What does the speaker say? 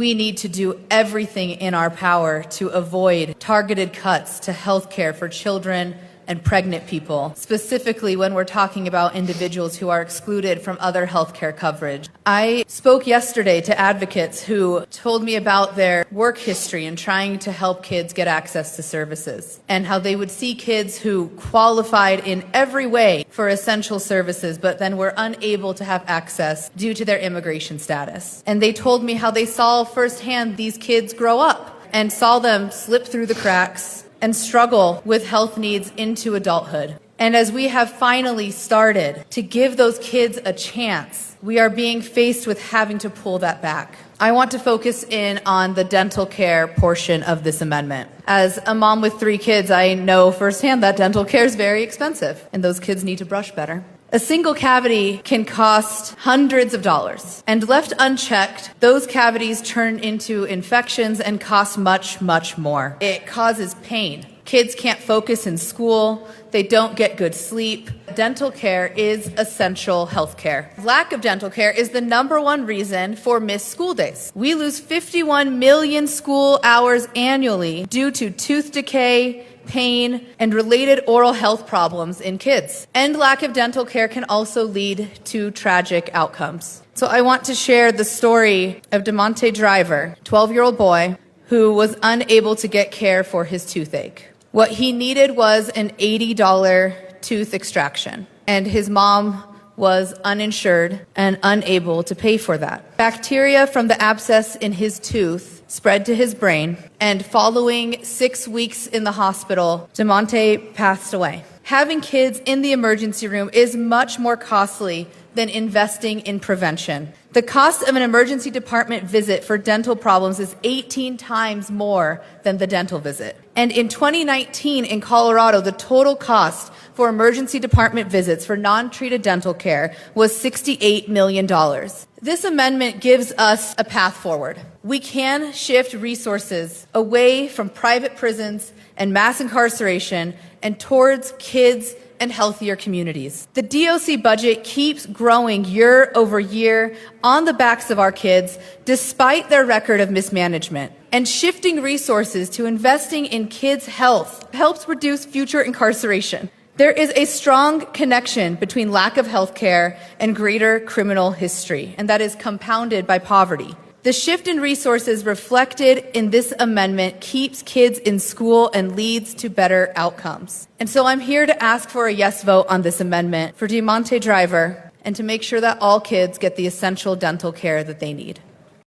We need to do everything in our power to avoid targeted cuts to healthcare for children and pregnant people, specifically when we're talking about individuals who are excluded from other healthcare coverage. I spoke yesterday to advocates who told me about their work history in trying to help kids get access to services and how they would see kids who qualified in every way for essential services but then were unable to have access due to their immigration status. And they told me how they saw firsthand these kids grow up and saw them slip through the cracks and struggle with health needs into adulthood. And as we have finally started to give those kids a chance, we are being faced with having to pull that back. I want to focus in on the dental care portion of this amendment. As a mom with 3 kids, I know firsthand that dental care is very expensive, and those kids need to brush better. A single cavity can cost hundreds of dollars, and left unchecked, those cavities turn into infections and cost much, much more. It causes pain. Kids can't focus in school. They don't get good sleep. Dental care is essential health care. Lack of dental care is the #1 reason for missed school days. We lose 51 million school hours annually due to tooth decay, pain, and related oral health problems in kids. And lack of dental care can also lead to tragic outcomes. So I want to share the story of DeMonte Driver, 12-year-old boy who was unable to get care for his toothache. What he needed was an $80 tooth extraction, and his mom was uninsured and unable to pay for that. Bacteria from the abscess in his tooth spread to his brain, and following 6 weeks in the hospital, DeMonte passed away. Having kids in the emergency room is much more costly than investing in prevention. The cost of an emergency department visit for dental problems is 18 times more than the dental visit. And in 2019 in Colorado, the total cost for emergency department visits for non-treated dental care was $68 million. This amendment gives us a path forward. We can shift resources away from private prisons and mass incarceration and towards kids and healthier communities. The DOC budget keeps growing year over year on the backs of our kids, despite their record of mismanagement. And shifting resources to investing in kids' health helps reduce future incarceration. There is a strong connection between lack of health care and greater criminal history, and that is compounded by poverty. The shift in resources reflected in this amendment keeps kids in school and leads to better outcomes. And so I'm here to ask for a yes vote on this amendment for DeMonte Driver and to make sure that all kids get the essential dental care that they need.